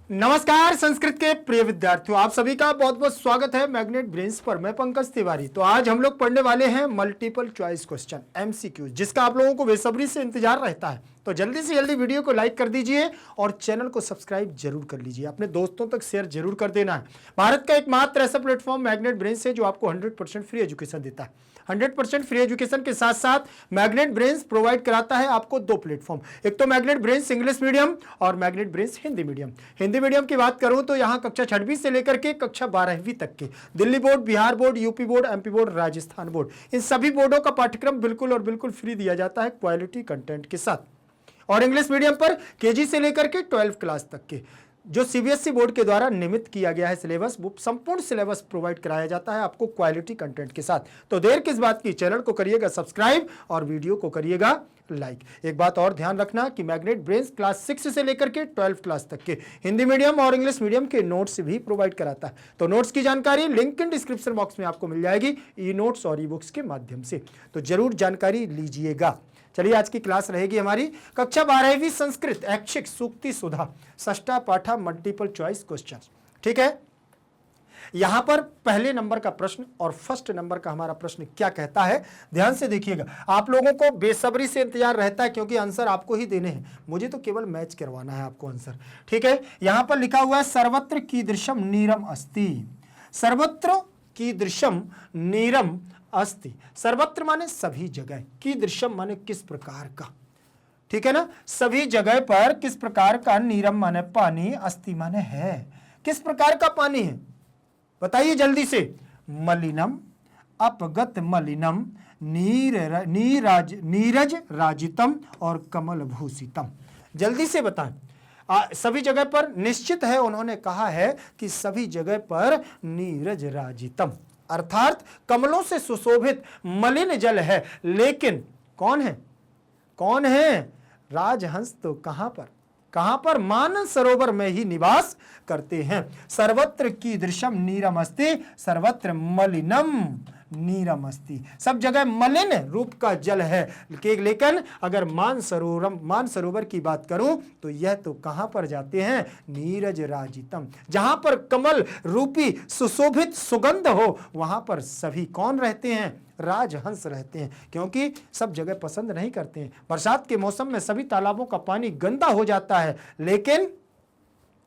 नमस्कार संस्कृत के प्रिय विद्यार्थियों, आप सभी का बहुत बहुत स्वागत है मैग्नेट ब्रेन्स पर। मैं पंकज तिवारी। तो आज हम लोग पढ़ने वाले हैं मल्टीपल चॉइस क्वेश्चन एमसीक्यू, जिसका आप लोगों को बेसब्री से इंतजार रहता है। तो जल्दी से जल्दी वीडियो को लाइक कर दीजिए और चैनल को सब्सक्राइब जरूर कर लीजिए। अपने दोस्तों तक शेयर जरूर कर देना है। भारत का एकमात्र ऐसा प्लेटफॉर्म मैग्नेट ब्रेन्स है जो आपको 100% फ्री एजुकेशन देता है। 100% फ्री एजुकेशन के साथ साथ मैग्नेट ब्रेन्स प्रोवाइड कराता है आपको दो प्लेटफॉर्म, एक तो मैग्नेट ब्रेन्स इंग्लिश मीडियम और magnet brains Hindi medium. Hindi medium की बात करूं तो यहां कक्षा 6वीं से लेकर के कक्षा 12वीं तक के Delhi board, Bihar board, UP board, MP board, Rajasthan board, इन सभी बोर्डों का पाठ्यक्रम बिल्कुल और बिल्कुल फ्री दिया जाता है क्वालिटी कंटेंट के साथ। और इंग्लिश मीडियम पर केजी से लेकर के 12th क्लास तक के जो सीबीएसई बोर्ड के द्वारा नियमित किया गया है सिलेबस, वो संपूर्ण सिलेबस प्रोवाइड कराया जाता है आपको क्वालिटी कंटेंट के साथ। तो देर किस बात की, चैनल को करिएगा सब्सक्राइब और वीडियो को करिएगा लाइक। एक बात और ध्यान रखना कि मैग्नेट ब्रेन्स क्लास 6 से लेकर के 12th क्लास तक के हिंदी मीडियम और इंग्लिश मीडियम के नोट्स भी प्रोवाइड कराता है। तो नोट्स की जानकारी लिंक इन डिस्क्रिप्शन बॉक्स में आपको मिल जाएगी, ई नोट्स और ई बुक्स के माध्यम से। तो जरूर जानकारी लीजिएगा। चलिए, आज की क्लास रहेगी हमारी कक्षा 12वीं संस्कृत ऐच्छिक सूक्ति सुधा षष्ठा पाठा मल्टीपल चॉइस क्वेश्चन। ठीक है, यहां पर पहले नंबर का प्रश्न और फर्स्ट नंबर का हमारा प्रश्न क्या कहता है, ध्यान से देखिएगा। आप लोगों को बेसब्री से इंतजार रहता है क्योंकि आंसर आपको ही देने हैं, मुझे तो केवल मैच करवाना है आपको आंसर। ठीक है, यहां पर लिखा हुआ है सर्वत्र कीदृशम नीरम अस्ति। सर्वत्र कीदृशम नीरम अस्ति। सर्वत्र माने सभी जगह, कीदृशम माने किस प्रकार का। ठीक है ना, सभी जगह पर किस प्रकार का, नीरम माने पानी, अस्ति माने है, किस प्रकार का पानी है बताइए जल्दी से। मलिनम, अपगत मलिनम, नीरज राजितम और कमल भूषितम। जल्दी से बताएं। सभी जगह पर निश्चित है, उन्होंने कहा है कि सभी जगह पर नीरज राजितम अर्थात कमलों से सुशोभित मलिन जल है। लेकिन कौन है, कौन है? राजहंस तो कहां पर मानस सरोवर में ही निवास करते हैं। सर्वत्र कीदृशम नीरम अस्ति, सर्वत्र मलिनम नीरम अस्ति। सब जगह मलिन रूप का जल है। लेकिन अगर मानसरोवर की बात करूं तो यह तो कहां पर जाते हैं? नीरज राजितम, जहां पर कमल रूपी सुशोभित सुगंध हो वहां पर सभी कौन रहते हैं? राजहंस रहते हैं। क्योंकि सब जगह पसंद नहीं करते हैं। बरसात के मौसम में सभी तालाबों का पानी गंदा हो जाता है,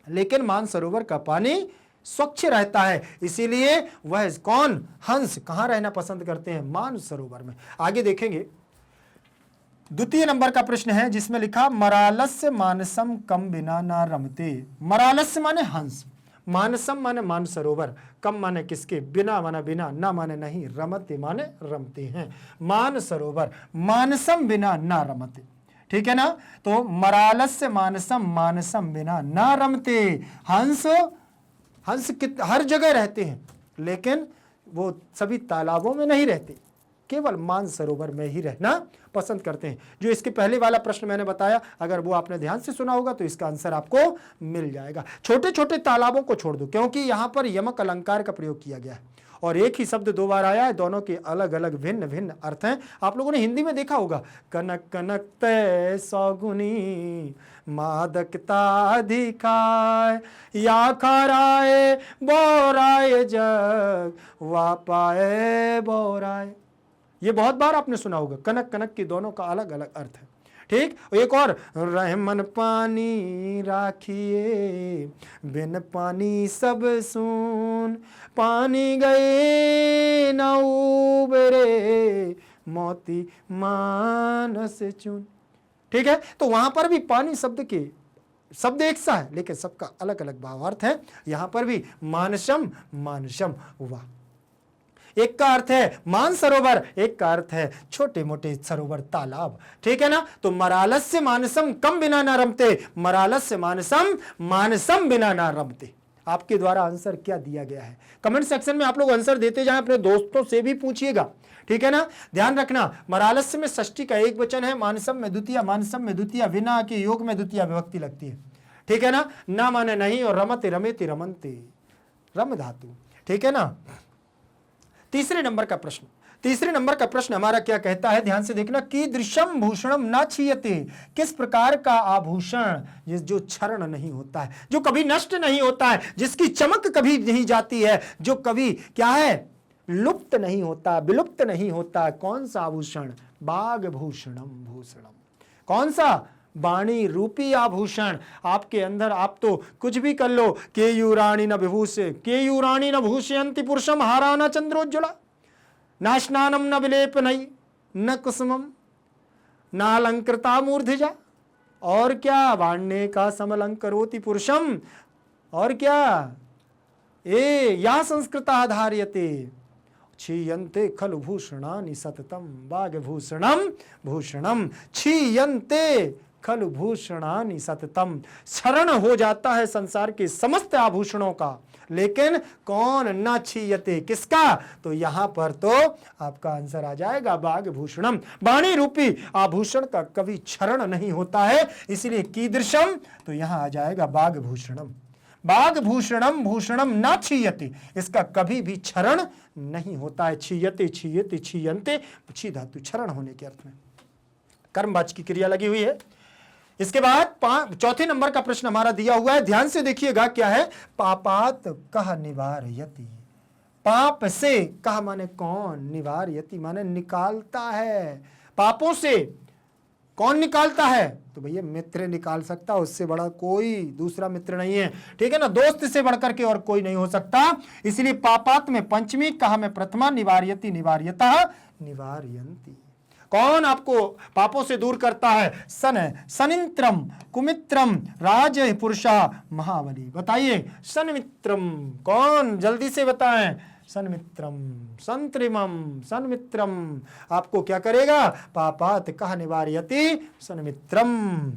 लेकिन मानसरोवर का पानी स्वच्छ रहता है। इसीलिए वह कौन, हंस कहां रहना पसंद करते हैं? मानसरोवर में। आगे देखेंगे, द्वितीय नंबर का प्रश्न है जिसमें लिखा मरालस्य मानसम कम बिना ना रमते। मरालस्य माने हंस, मानसम माने मानसरोवर, कम माने किसके, बिना माने बिना, ना माने नहीं, रमते माने रमते हैं। मानसरोवर, मानसम बिना ना रमते। ठीक है ना, तो मरालस्य मानसम, मानसम बिना ना रमते। हंस हर जगह रहते हैं, लेकिन वो सभी तालाबों में नहीं रहते, केवल मानसरोवर में ही रहना पसंद करते हैं। जो इसके पहले वाला प्रश्न मैंने बताया, अगर वो आपने ध्यान से सुना होगा तो इसका आंसर आपको मिल जाएगा। छोटे छोटे तालाबों को छोड़ दो, क्योंकि यहां पर यमक अलंकार का प्रयोग किया गया है और एक ही शब्द दो बार आया है, दोनों के अलग अलग भिन्न भिन्न अर्थ हैं। आप लोगों ने हिंदी में देखा होगा, कनक कनक तय सौगुनी मादकता अधिकाय, या खाराए बोराए जग वापाए बोराए। ये बहुत बार आपने सुना होगा। कनक कनक की दोनों का अलग अलग अर्थ है। ठीक, एक और, रहमन पानी राखिए बिन पानी सब सून, पानी गए न उबरे मोती मानस चुन। ठीक है, तो वहां पर भी पानी शब्द एक सा है, लेकिन सबका अलग अलग भावार्थ है। यहां पर भी मानसम मानसम हुआ, एक का अर्थ है मानसरोवर, एक का अर्थ है छोटे मोटे सरोवर, तालाब। ठीक है ना, तो मरालस्य मानसम कम बिना ना रमते, मरालस्य मानसम, मानसम बिना ना रमते। आपके द्वारा आंसर क्या दिया गया है? कमेंट सेक्शन में आप लोग आंसर देते जाएं, अपने दोस्तों से भी पूछिएगा। ठीक है ना, ध्यान रखना, मरालस्य में षष्ठी का एक वचन है, मानसम में द्वितीय, मानसम में द्वितीय, विना के योग में द्वितीय विभक्ति लगती है। ठीक है ना माने नहीं, और रमते रमेते रमनते, रम धातु। ठीक है ना। तीसरे नंबर का प्रश्न, तीसरे नंबर का प्रश्न हमारा क्या कहता है, ध्यान से देखना, कीदृशम भूषणम न क्षीयते, किस प्रकार का आभूषण जो क्षरण नहीं होता है, जो कभी नष्ट नहीं होता है, जिसकी चमक कभी नहीं जाती है, जो कभी क्या है लुप्त नहीं होता, विलुप्त नहीं होता। कौन सा आभूषण? बाग भूषणम भूषणम। कौन सा? वाणी रूपी आभूषण। आपके अंदर आप तो कुछ भी कर लो, केयूराणि न विभूषे, केयूराणि न भूषयन्ति पुरुषम हारा न चंद्रोज्ज्वला, न स्नानम न विलेपनई न कुसुमम न अलंकृता मूर्धिजा, और क्या? वाण्ये का समलंकरोति पुरुषम, और क्या? ए या संस्कृता धार्यते क्षीयन्ते खलु भूषणानि सततम, वागभूषणम भूषणम क्षीयन्ते खलु भूषणानि सततम। क्षरण हो जाता है संसार के समस्त आभूषणों का, लेकिन कौन? न क्षीयते, किसका? तो यहां पर तो आपका आंसर आ जाएगा वागभूषणम। वाणी रूपी आभूषण का कभी क्षरण नहीं होता है, इसलिए कीदृशम, तो यहां आ जाएगा वागभूषणम। वागभूषणम भूषणम न क्षीयते, इसका कभी भी क्षरण नहीं होता है। क्षीयते क्षीयते क्षीयन्ते, क्षी धातु क्षरण होने के अर्थ में कर्मवाची की क्रिया लगी हुई है। इसके बाद चौथे नंबर का प्रश्न हमारा दिया हुआ है, ध्यान से देखिएगा क्या है, पापात कह निवारयति। पाप से कह माने कौन, निवारयति माने निकालता है। पापों से कौन निकालता है? तो भैया मित्र निकाल सकता, उससे बड़ा कोई दूसरा मित्र नहीं है, ठीक है ना, दोस्त से बढ़कर के और कोई नहीं हो सकता। इसलिए पापात में पंचमी, कहा में प्रथमा, निवारयति निवार्यतः निवारयन्ति। कौन आपको पापों से दूर करता है? सन है, सनित्रम कुमित्रम राज पुरुषा महाबली। बताइए सन्मित्रम कौन, जल्दी से बताएं। सन्मित्रम संत्रिमम सन्मित्रम आपको क्या करेगा? पापात कह निवार्यति सन्मित्रम।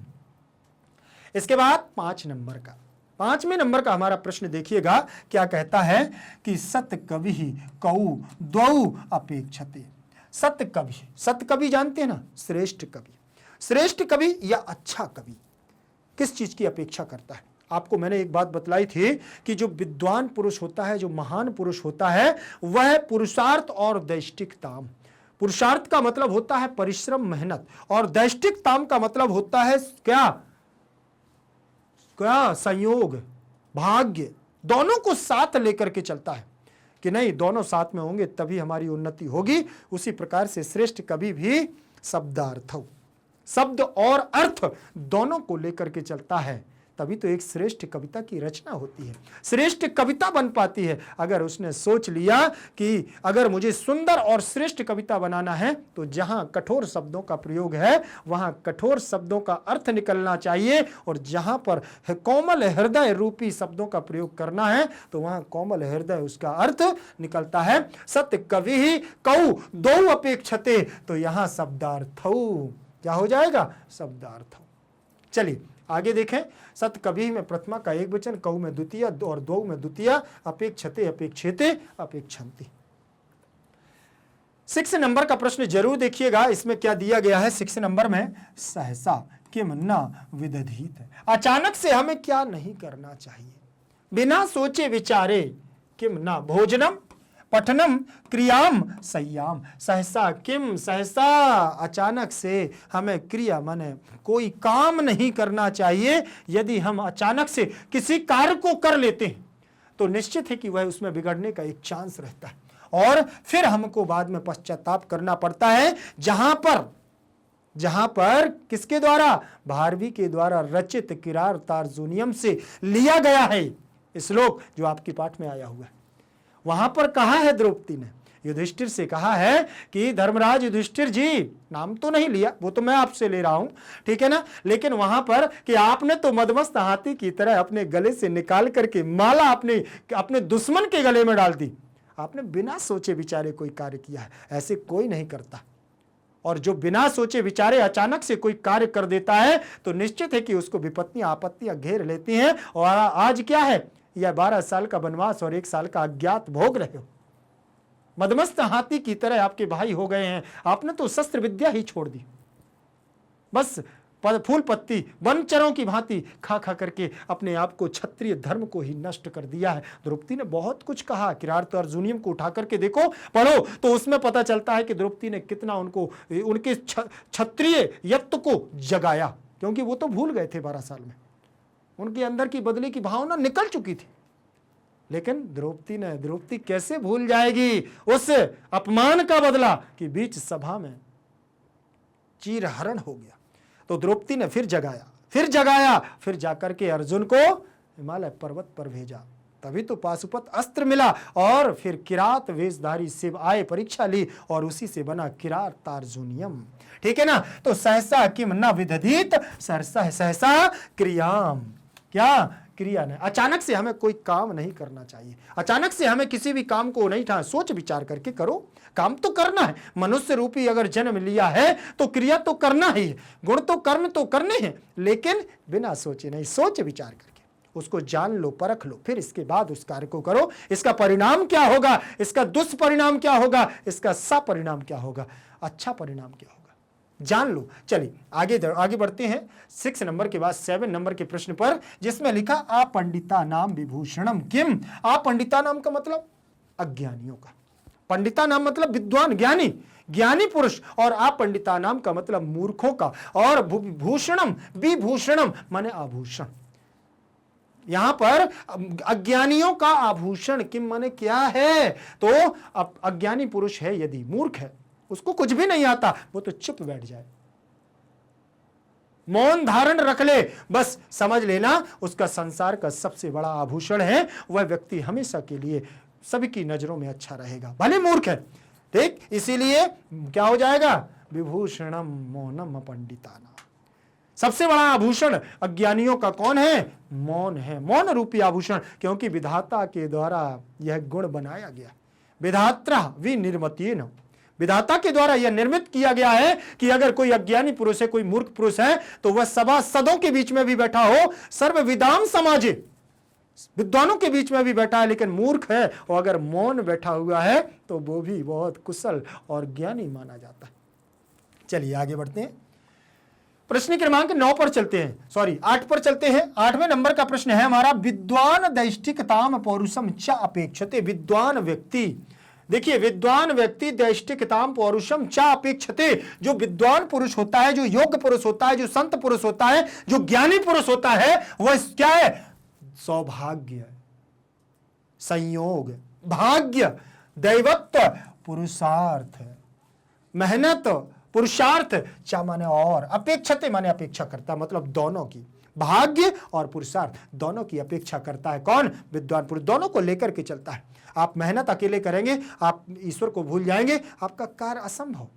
इसके बाद 5 नंबर का, 5वें नंबर का हमारा प्रश्न देखिएगा क्या कहता है कि सत कवि कौ द्वौ अपेक्षते। सत कवि, सत कवि जानते हैं ना, श्रेष्ठ कवि। श्रेष्ठ कवि या अच्छा कवि किस चीज की अपेक्षा करता है? आपको मैंने एक बात बतलाई थी कि जो विद्वान पुरुष होता है, जो महान पुरुष होता है, वह पुरुषार्थ और दैष्टिकताम। पुरुषार्थ का मतलब होता है परिश्रम, मेहनत, और दैष्टिकताम का मतलब होता है क्या? क्या? संयोग, भाग्य, दोनों को साथ लेकर के चलता है कि नहीं, दोनों साथ में होंगे तभी हमारी उन्नति होगी। उसी प्रकार से श्रेष्ठ कवि भी शब्दार्थ, शब्द और अर्थ दोनों को लेकर के चलता है, तभी तो एक श्रेष्ठ कविता की रचना होती है, श्रेष्ठ कविता बन पाती है। अगर उसने सोच लिया कि अगर मुझे सुंदर और श्रेष्ठ कविता बनाना है तो जहां कठोर शब्दों का प्रयोग है वहां कठोर शब्दों का अर्थ निकलना चाहिए, और जहां पर कोमल हृदय रूपी शब्दों का प्रयोग करना है तो वहां कोमल हृदय उसका अर्थ निकलता है। सत्य कवि ही कौ दो अपेक्षते, तो यहां शब्दार्थ क्या हो जाएगा? शब्दार्थ। चलिए आगे देखें, सत कवि में प्रथमा का एक वचन, कौ में द्वितीय और द्वौ में द्वितीय, अपेक्षते अपेक्षेते अपेक्षन्ति। 6 नंबर का प्रश्न जरूर देखिएगा, इसमें क्या दिया गया है 6 नंबर में, सहसा किम न विदधीत। अचानक से हमें क्या नहीं करना चाहिए? बिना सोचे विचारे, किम न भोजनम पठनम क्रियाम सय्याम। सहसा किम, सहसा अचानक से हमें क्रिया माने कोई काम नहीं करना चाहिए। यदि हम अचानक से किसी कार्य को कर लेते हैं तो निश्चित है कि वह उसमें बिगड़ने का एक चांस रहता है, और फिर हमको बाद में पश्चाताप करना पड़ता है। जहां पर किसके द्वारा? भारवी के द्वारा रचित किरार तार्जुनियम से लिया गया है श्लोक जो आपके पाठ में आया हुआ है। वहां पर कहा है द्रौपदी ने युधिष्ठिर से कहा है कि धर्मराज युधिष्ठिर जी, नाम तो नहीं लिया, वो तो मैं आपसे ले रहा हूं, ठीक है ना, लेकिन वहां पर कि आपने तो मदमस्त हाथी की तरह अपने गले से निकाल करके माला अपने दुश्मन के गले में डाल दी। आपने बिना सोचे विचारे कोई कार्य किया है, ऐसे कोई नहीं करता। और जो बिना सोचे विचारे अचानक से कोई कार्य कर देता है तो निश्चित है कि उसको विपत्तियां आपत्तियां घेर लेती हैं। और आज क्या है, यह 12 साल का वनवास और 1 साल का अज्ञात भोग रहे हो। मदमस्त हाथी की तरह आपके भाई हो गए हैं, आपने तो शस्त्र विद्या ही छोड़ दी। बस फूल पत्ती वनचरों की भांति खा खा करके अपने आप को क्षत्रिय धर्म को ही नष्ट कर दिया है। द्रौपदी ने बहुत कुछ कहा। किरात अर्जुनियम को उठा करके देखो, पढ़ो, तो उसमें पता चलता है कि द्रौपदी ने कितना उनको उनके क्षत्रिय यत्व को जगाया, क्योंकि वो तो भूल गए थे 12 साल में, उनके अंदर की बदले की भावना निकल चुकी थी। लेकिन द्रौपदी कैसे भूल जाएगी उस अपमान का बदला कि बीच सभा में चीरहरण हो गया। तो द्रौपदी ने फिर जगाया, फिर जाकर के अर्जुन को हिमालय पर्वत पर भेजा। तभी तो पाशुपत अस्त्र मिला और फिर किरात वेशधारी शिव आए, परीक्षा ली और उसी से बना किरातार्जुनियम। ठीक है ना। तो सहसा किम न विदधीत सहसा क्रियाम, क्या क्रिया ने। अचानक से हमें कोई काम नहीं करना चाहिए, अचानक से हमें किसी भी काम को नहीं उठाना, सोच विचार करके करो। काम तो करना है, मनुष्य रूपी अगर जन्म लिया है तो क्रिया तो करना ही है, गुण तो कर्म तो करने हैं, लेकिन बिना सोचे नहीं, सोच विचार करके उसको जान लो, परख लो, फिर इसके बाद उस कार्य को करो। इसका परिणाम क्या होगा, इसका दुष्परिणाम क्या होगा, इसका सपरिणाम क्या होगा, अच्छा परिणाम क्या होगा, जान लो। चलिए आगे बढ़ते हैं 6 नंबर के बाद 7 नंबर के प्रश्न पर, जिसमें लिखा अपंडिता नाम विभूषणम किम। अपंडिता नाम का मतलब अज्ञानियों का, पंडिता नाम मतलब विद्वान ज्ञानी पुरुष, और अपंडिता नाम का मतलब मूर्खों का, और भूषणम विभूषणम माने आभूषण। यहां पर अज्ञानियों का आभूषण किम माने क्या है, तो अज्ञानी पुरुष है यदि मूर्ख है, उसको कुछ भी नहीं आता, वो तो चुप बैठ जाए, मौन धारण रख ले, बस समझ लेना उसका संसार का सबसे बड़ा आभूषण है। वह व्यक्ति हमेशा के लिए सभी की नजरों में अच्छा रहेगा, भले मूर्ख है। ठीक, इसीलिए क्या हो जाएगा, विभूषणम मौनम पंडिताना। सबसे बड़ा आभूषण अज्ञानियों का कौन है, मौन है, मौन रूपी आभूषण, क्योंकि विधाता के द्वारा यह गुण बनाया गया। विधात्रा विनिर्मतेन, विधाता के द्वारा यह निर्मित किया गया है कि अगर कोई अज्ञानी पुरुष है, कोई मूर्ख पुरुष है, तो वह सभासदों के बीच में भी बैठा हो, सर्वविदाम समाजे, विद्वानों के बीच में भी बैठा है, लेकिन मूर्ख है और अगर मौन बैठा हुआ है तो वो भी बहुत कुशल और ज्ञानी माना जाता है। चलिए आगे बढ़ते हैं, प्रश्न क्रमांक 9 पर चलते हैं, 8 पर चलते हैं। 8वें नंबर का प्रश्न है हमारा, विद्वान दैष्टिकताम पौरुषम च अपेक्षते। विद्वान व्यक्ति, देखिए, विद्वान व्यक्ति दैष्टिकताम पौरुषम च अपेक्षते, जो विद्वान पुरुष होता है, जो योग्य पुरुष होता है, जो संत पुरुष होता है, जो ज्ञानी पुरुष होता है, वह क्या है, सौभाग्य, संयोग, भाग्य, दैवत्व, पुरुषार्थ, मेहनत, पुरुषार्थ, चा माने और, अपेक्षते माने अपेक्षा करता, मतलब दोनों की, भाग्य और पुरुषार्थ दोनों की अपेक्षा करता है। कौन, विद्वान पुरुष, दोनों को लेकर के चलता है। आप मेहनत अकेले करेंगे, आप ईश्वर को भूल जाएंगे, आपका कार्य असंभव।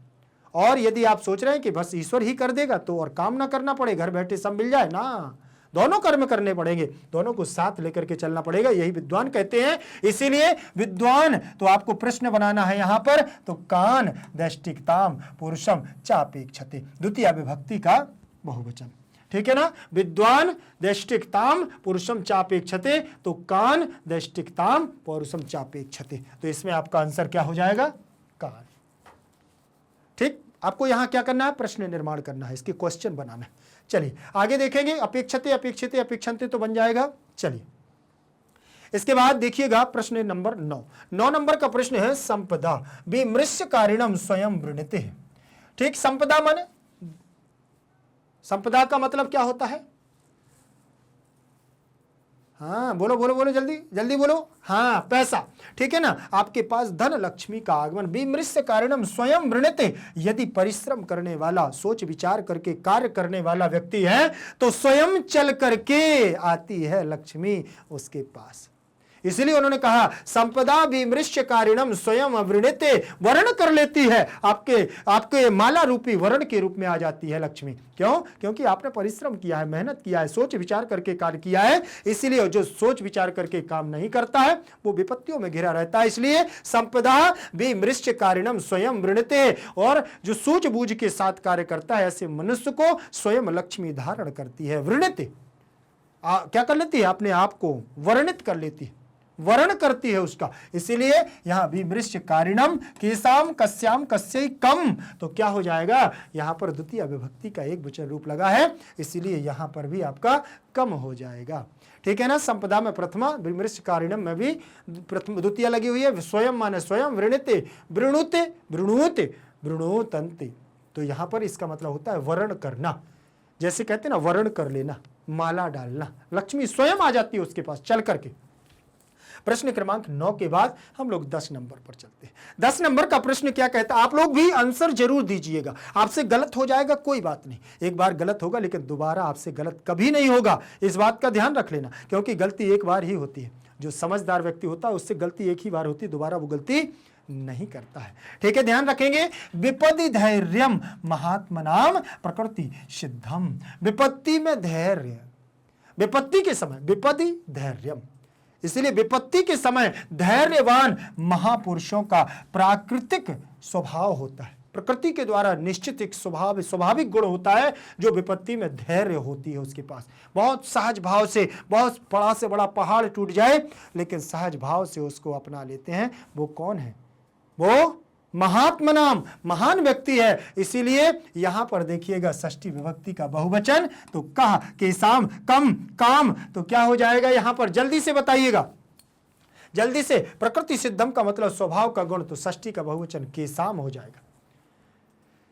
और यदि आप सोच रहे हैं कि बस ईश्वर ही कर देगा तो और काम ना करना पड़े, घर बैठे सब मिल जाए ना, दोनों कर्म करने पड़ेंगे, दोनों को साथ लेकर के चलना पड़ेगा, यही विद्वान कहते हैं। इसीलिए विद्वान, तो आपको प्रश्न बनाना है यहां पर, तो कान दैष्टिकताम पुरुषम चापेक्षते, द्वितीय विभक्ति का बहुवचन। ठीक है ना, विद्वान दैष्टिकताम पुरुषम चापेक्षते, तो कान दैष्टिकताम पौरुषम चापेक्षते, तो इसमें आपका आंसर क्या हो जाएगा, कान। ठीक, आपको यहां क्या करना है, प्रश्न निर्माण करना है, इसके क्वेश्चन बनाना है। चलिए आगे देखेंगे, अपेक्षते अपेक्षते अपेक्षन्ते तो बन जाएगा। चलिए इसके बाद देखिएगा प्रश्न नंबर 9 नंबर का प्रश्न है, संपदा विमृश्यकारिणम स्वयं वृणीते। ठीक, संपदा माने, संपदा का मतलब क्या होता है, हाँ बोलो बोलो बोलो, जल्दी जल्दी बोलो, हाँ पैसा। ठीक है ना, आपके पास धन लक्ष्मी का आगमन। विमृश्य कारणम स्वयं वृणीते, यदि परिश्रम करने वाला, सोच विचार करके कार्य करने वाला व्यक्ति है तो स्वयं चल करके आती है लक्ष्मी उसके पास। इसलिए उन्होंने कहा संपदा विमृश्य कारिणम स्वयं वृणीते, वर्ण कर लेती है, आपके माला रूपी वर्ण के रूप में आ जाती है लक्ष्मी। क्यों, क्योंकि आपने परिश्रम किया है, मेहनत किया है, सोच विचार करके कार्य किया है। इसीलिए जो सोच विचार करके काम नहीं करता है वो विपत्तियों में घिरा रहता है। इसलिए संपदा विमृश्य कारिणम स्वयं वृणीते, और जो सूझबूझ के साथ कार्य करता है ऐसे मनुष्य को स्वयं लक्ष्मी धारण करती है। वृणीते क्या कर लेती है, अपने आप को वर्णित कर लेती है, वर्ण करती है उसका। इसीलिए यहां विमृश्यकारिणम केसाम कस्याम कस्य कम, तो क्या हो जाएगा, यहां पर द्वितीय विभक्ति का एक वचन रूप लगा है, इसीलिए यहां पर भी आपका कम हो जाएगा। ठीक है ना। संपदा में प्रथमा, विमृश्यकारिणम में भी प्रथम द्वितीय लगी हुई है। स्वयं माने स्वयं, वृणते वृणुते वृणुते वृणुतन्ते, तो यहां पर इसका मतलब होता है वर्ण करना। जैसे कहते हैं ना वर्ण कर लेना, माला डालना, लक्ष्मी स्वयं आ जाती है उसके पास चल करके। प्रश्न क्रमांक 9 के बाद हम लोग 10 नंबर पर चलते हैं। 10 नंबर का प्रश्न क्या कहता है, आप लोग भी आंसर जरूर दीजिएगा। आपसे गलत हो जाएगा कोई बात नहीं, एक बार गलत होगा लेकिन दोबारा आपसे गलत कभी नहीं होगा, इस बात का ध्यान रख लेना, क्योंकि गलती एक बार ही होती है। जो समझदार व्यक्ति होता है उससे गलती एक ही बार होती है, दोबारा वो गलती नहीं करता है। ठीक है, ध्यान रखेंगे। विपदि धैर्यम महात्मनाम प्रकृति सिद्धम, विपत्ति में धैर्य, विपत्ति के समय विपदि धैर्यम, इसलिए विपत्ति के समय धैर्यवान महापुरुषों का प्राकृतिक स्वभाव होता है। प्रकृति के द्वारा निश्चित एक स्वाभाविक गुण होता है जो विपत्ति में धैर्य होती है उसके पास। बहुत सहज भाव से, बहुत बड़ा से बड़ा पहाड़ टूट जाए लेकिन सहज भाव से उसको अपना लेते हैं। वो कौन है, वो महात्मनाम, महान व्यक्ति है। इसीलिए यहां पर देखिएगा षष्ठी विभक्ति का बहुवचन, तो कहा केसाम कम काम, तो क्या हो जाएगा यहां पर, जल्दी से बताइएगा, जल्दी से। प्रकृति सिद्धम का मतलब स्वभाव का गुण, तो षष्ठी का बहुवचन केसाम हो जाएगा।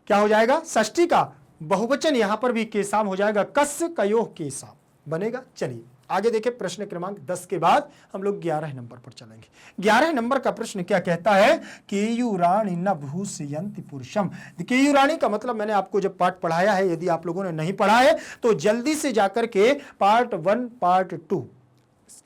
क्या हो जाएगा, षष्ठी का बहुवचन यहां पर भी केसाम हो जाएगा, कस्य कयोः केसाम बनेगा। चलिए आगे देखें, प्रश्न क्रमांक 10 के बाद हम लोग 11 नंबर पर चलेंगे। 11 नंबर का प्रश्न क्या कहता है, केयूराणी न भूषयन्ति पुरुषम। केयूराणी का मतलब मैंने आपको जब पार्ट पढ़ाया है, यदि आप लोगों ने नहीं पढ़ा है तो जल्दी से जाकर के पार्ट 1 पार्ट 2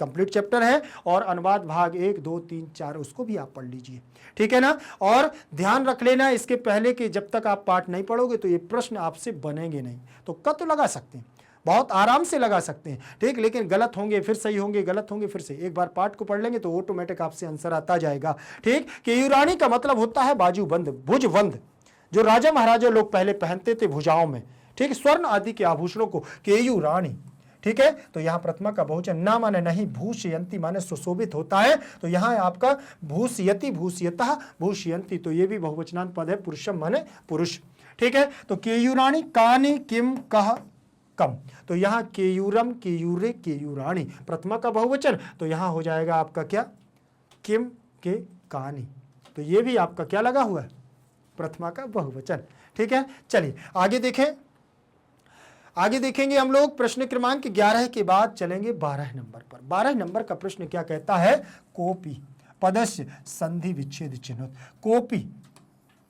कंप्लीट चैप्टर है और अनुवाद भाग 1 2 3 4 उसको भी आप पढ़ लीजिए। ठीक है ना। और ध्यान रख लेना इसके पहले कि जब तक आप पार्ट नहीं पढ़ोगे तो ये प्रश्न आपसे बनेंगे नहीं। तो कत लगा सकते हैं, बहुत आराम से लगा सकते हैं, ठीक, लेकिन गलत होंगे फिर सही होंगे, गलत होंगे फिर से। एक बार पार्ट को पढ़ लेंगे तो ऑटोमेटिक आपसे आंसर आता जाएगा। ठीक, केयूरानी का मतलब होता है बाजूबंद, भुजबंद, जो राजा महाराजा लोग पहले पहनते थे भुजाओं में, ठीक, स्वर्ण आदि के आभूषणों को केयूरानी। ठीक है, तो यहां प्रथमा का बहुवचन ना माने नहीं, भूषयंती माने सुशोभित होता है, तो यहां आपका भूषयति भूषयतः भूषयंती, तो ये भी बहुवचनांत पद है, पुरुषम माने पुरुष। ठीक है, तो केयूरानी कानि किम कह कम, तो यहां केयूरम केयूरे केयूरानी प्रथमा का बहुवचन, तो यहां हो जाएगा आपका क्या, किम के कानी, तो ये भी आपका क्या लगा हुआ है, प्रथमा का बहुवचन। ठीक है, चलिए आगे देखें, आगे देखेंगे हम लोग प्रश्न क्रमांक 11 के बाद चलेंगे 12 नंबर पर। 12 नंबर का प्रश्न क्या कहता है, कोपी पदस्य संधि विच्छेद चिन्ह। कोपी,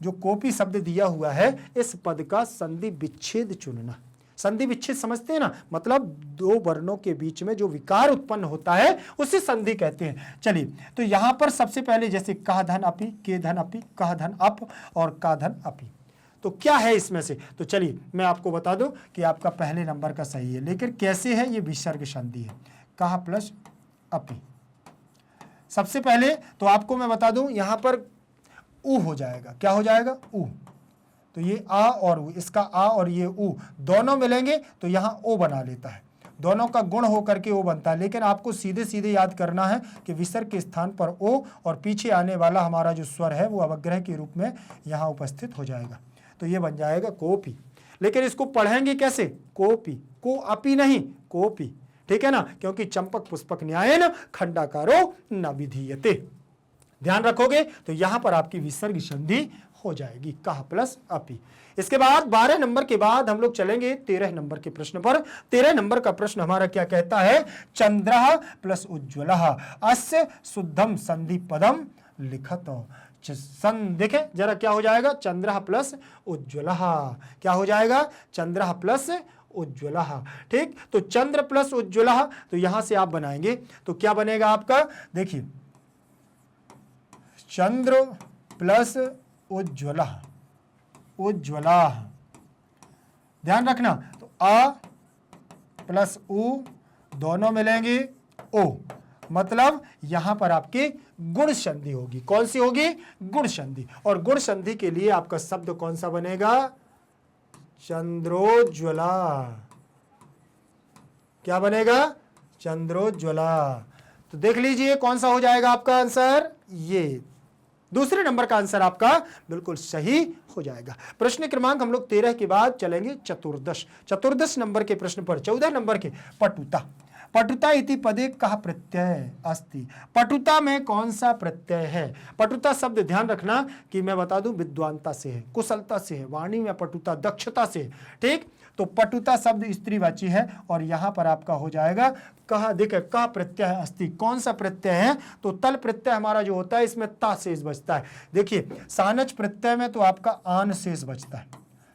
जो कोपी शब्द दिया हुआ है, इस पद का संधि विच्छेद चुनना। संधि विच्छेद समझते हैं ना, मतलब दो वर्णों के बीच में जो विकार उत्पन्न होता है उसे संधि कहते हैं। चलिए, तो यहां पर सबसे पहले जैसे कह धन अपि, के धन अपि, कह धन अप और का धन अपि, तो क्या है इसमें से, तो चलिए मैं आपको बता दूं कि आपका पहले नंबर का सही है, लेकिन कैसे है, ये विसर्ग संधि है, कहा प्लस अपि। सबसे पहले तो आपको मैं बता दूं यहां पर उ हो जाएगा, क्या हो जाएगा, उ, तो ये आ और उ, इसका आ और ये उ दोनों मिलेंगे तो यहां ओ बना लेता है, दोनों का गुण होकर के ओ बनता है। लेकिन आपको सीधे सीधे याद करना है कि विसर्ग के स्थान पर ओ और पीछे आने वाला हमारा जो स्वर है वो अवग्रह के रूप में यहां उपस्थित हो जाएगा, तो ये बन जाएगा कोपी। लेकिन इसको पढ़ेंगे कैसे, कोपी, को अपी नहीं, कोपी। ठीक है ना, क्योंकि चंपक पुष्पक न्यायेन खंडाकारो न विधीयते, ध्यान रखोगे तो यहां पर आपकी विसर्ग संधि हो जाएगी, कहा प्लस अपि। इसके बाद 12 नंबर के बाद हम लोग चलेंगे 13 नंबर के प्रश्न पर। 13 नंबर का प्रश्न हमारा क्या कहता है, चंद्रः प्लस उज्ज्वलः अस्य शुद्धम संधि पदम लिखत। देखे जरा क्या हो जाएगा, चंद्रः प्लस उज्ज्वलः, क्या हो जाएगा, चंद्रः प्लस उज्ज्वलः। ठीक, तो चंद्र प्लस उज्ज्वलः, तो यहां से आप बनाएंगे तो क्या बनेगा आपका, देखिए चंद्र प्लस उज्ज्वलः, उज्ज्वला, ध्यान रखना, तो आ प्लस उ दोनों मिलेंगे ओ, मतलब यहां पर आपकी गुण संधि होगी। कौन सी होगी, गुण संधि। और गुण संधि के लिए आपका शब्द कौन सा बनेगा, चंद्रोज्ज्वला, क्या बनेगा, चंद्रोज्ज्वला। तो देख लीजिए कौन सा हो जाएगा आपका आंसर, ये दूसरे नंबर का आंसर आपका बिल्कुल सही हो जाएगा। प्रश्न क्रमांक हम लोग 13 के बाद चलेंगे चतुर्दश नंबर के प्रश्न पर, 14 नंबर के पटुता। पटुता इति पदे कः प्रत्यय अस्ति, पटुता में कौन सा प्रत्यय है। पटुता शब्द ध्यान रखना कि मैं बता दूं विद्वानता से है, कुशलता से है, वाणी में पटुता दक्षता से, ठीक। तो पटुता शब्द स्त्रीवाची है और यहां पर आपका हो जाएगा कहा, देखे कहा प्रत्यय अस्ति, कौन सा प्रत्यय है, तो तल प्रत्यय हमारा जो होता है इसमें ता शेष बचता है। देखिए सानच प्रत्यय में तो आपका आन शेष बचता है,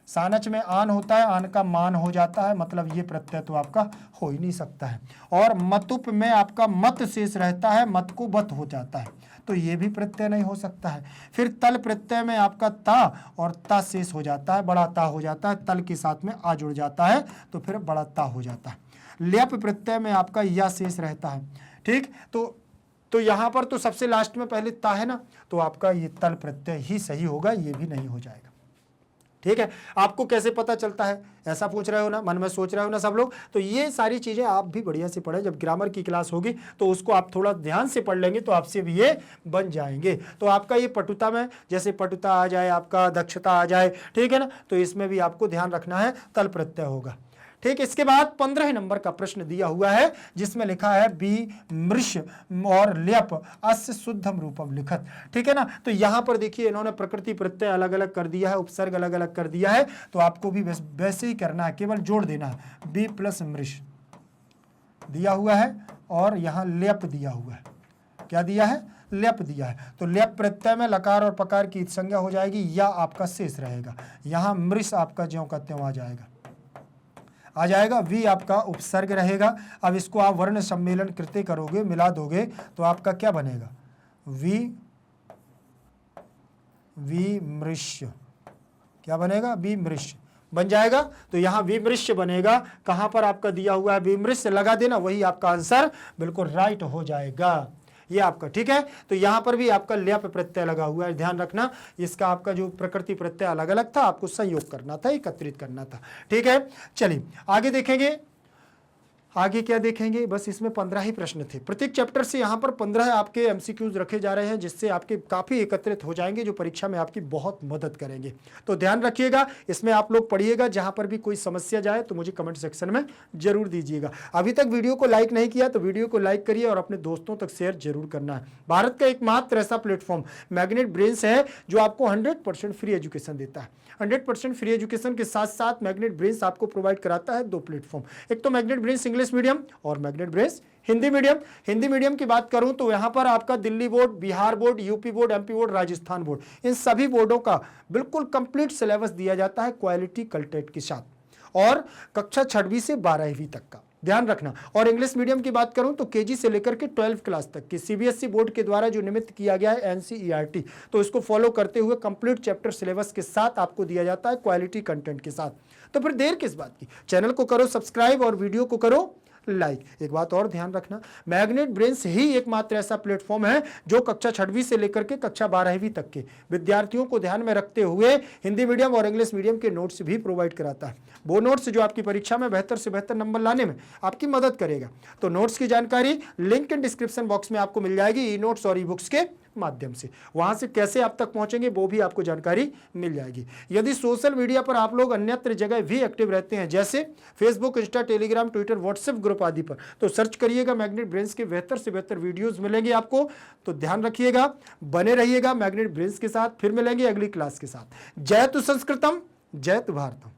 सानच में आन होता है, आन का मान हो जाता है, मतलब ये प्रत्यय तो आपका हो ही नहीं सकता है। और मतुप में आपका मत शेष रहता है, मत को बत हो जाता है, तो ये भी प्रत्यय नहीं हो सकता है। फिर तल प्रत्यय में आपका ता और ता शेष हो जाता है, बड़ा ता हो जाता है, तल के साथ में आ जुड़ जाता है तो फिर बड़ा ता हो जाता है। ल्यप प्रत्यय में आपका या शेष रहता है, ठीक। तो यहाँ पर तो सबसे लास्ट में पहले ता है ना, तो आपका ये तल प्रत्यय ही सही होगा, ये भी नहीं हो जाएगा, ठीक है। आपको कैसे पता चलता है, ऐसा पूछ रहे हो ना, मन में सोच रहे हो ना सब लोग, तो ये सारी चीजें आप भी बढ़िया से पढ़ें। जब ग्रामर की क्लास होगी तो उसको आप थोड़ा ध्यान से पढ़ लेंगे तो आपसे भी ये बन जाएंगे। तो आपका ये पटुता में जैसे पटुता आ जाए, आपका दक्षता आ जाए, ठीक है ना, तो इसमें भी आपको ध्यान रखना है तल प्रत्यय होगा, ठीक। इसके बाद 15 नंबर का प्रश्न दिया हुआ है जिसमें लिखा है बी मृष और ल्यप अस्य शुद्धम रूपम लिखत, ठीक है ना। तो यहां पर देखिए इन्होंने प्रकृति प्रत्यय अलग अलग कर दिया है, उपसर्ग अलग अलग कर दिया है, तो आपको भी वैसे ही करना है, केवल जोड़ देना है। बी प्लस मृष दिया हुआ है और यहां ल्यप दिया हुआ है, क्या दिया है, ल्यप दिया है। तो ल्यप प्रत्यय में लकार और पकार की संज्ञा हो जाएगी, या आपका शेष रहेगा। यहां मृष आपका ज्यों का त्यों आ जाएगा, वी आपका उपसर्ग रहेगा। अब इसको आप वर्ण सम्मेलन कृत्य करोगे, मिला दोगे तो आपका क्या बनेगा, वी मृष्य, क्या बनेगा, वी मृष्य बन जाएगा। तो यहाँ विमृश्य बनेगा, कहां पर आपका दिया हुआ है विमृश्य लगा देना, वही आपका आंसर बिल्कुल राइट हो जाएगा, ये आपका, ठीक है। तो यहां पर भी आपका ल्यप प्रत्यय लगा हुआ है, ध्यान रखना। इसका आपका जो प्रकृति प्रत्यय अलग अलग था, आपको संयोग करना था, एकत्रित करना था, ठीक है। चलिए आगे देखेंगे, आगे क्या देखेंगे, बस इसमें 15 ही प्रश्न थे। प्रत्येक चैप्टर से यहाँ पर 15 आपके एमसीक्यूज रखे जा रहे हैं, जिससे आपके काफ़ी एकत्रित हो जाएंगे, जो परीक्षा में आपकी बहुत मदद करेंगे। तो ध्यान रखिएगा, इसमें आप लोग पढ़िएगा, जहाँ पर भी कोई समस्या जाए तो मुझे कमेंट सेक्शन में जरूर दीजिएगा। अभी तक वीडियो को लाइक नहीं किया तो वीडियो को लाइक करिए और अपने दोस्तों तक शेयर जरूर करना है। भारत का एकमात्र ऐसा प्लेटफॉर्म मैग्नेट ब्रेन्स है जो आपको 100% फ्री एजुकेशन देता है। 100% फ्री एजुकेशन के साथ साथ मैग्नेट ब्रेन्स आपको प्रोवाइड कराता है 2 प्लेटफॉर्म, एक तो मैग्नेट ब्रेन्स इंग्लिश मीडियम और magnet brains Hindi medium. Hindi medium की बात करूं तो यहां पर आपका Delhi board, Bihar board, UP board, MP board, Rajasthan board, इन सभी बोर्डों का बिल्कुल कंप्लीट सिलेबस दिया जाता है क्वालिटी कंटेंट के साथ, और कक्षा 6वीं से 12वीं तक का ध्यान रखना। और इंग्लिश मीडियम की बात करूं तो केजी से लेकर के 12th क्लास तक की सीबीएसई बोर्ड के द्वारा जो निमित्त किया गया है एनसीईआरटी, तो इसको फॉलो करते हुए कंप्लीट चैप्टर सिलेबस के साथ आपको दिया जाता है क्वालिटी कंटेंट के साथ। तो फिर देर किस बात की, चैनल को करो सब्सक्राइब और वीडियो को करो लाइक। एक बात और ध्यान रखना, मैग्नेट ब्रेन्स ही एकमात्र ऐसा प्लेटफॉर्म है जो कक्षा 6वीं से लेकर के कक्षा 12वीं तक के विद्यार्थियों को ध्यान में रखते हुए हिंदी मीडियम और इंग्लिश मीडियम के नोट्स भी प्रोवाइड कराता है। वो नोट्स जो आपकी परीक्षा में बेहतर से बेहतर नंबर लाने में आपकी मदद करेगा। तो नोट्स की जानकारी लिंक इन डिस्क्रिप्शन बॉक्स में आपको मिल जाएगी, ई नोट्स और ई बुक्स के माध्यम से। वहां से कैसे आप तक पहुंचेंगे वो भी आपको जानकारी मिल जाएगी। यदि सोशल मीडिया पर आप लोग अन्यत्र जगह भी एक्टिव रहते हैं, जैसे Facebook, Insta, Telegram, Twitter, WhatsApp group आदि पर, तो सर्च करिएगा मैग्नेट ब्रेन्स के बेहतर से बेहतर वीडियोस मिलेंगे आपको। तो ध्यान रखिएगा, बने रहिएगा मैग्नेट ब्रेन्स के साथ। फिर मिलेंगे अगली क्लास के साथ। जयतु संस्कृतम, जयतु भारतम।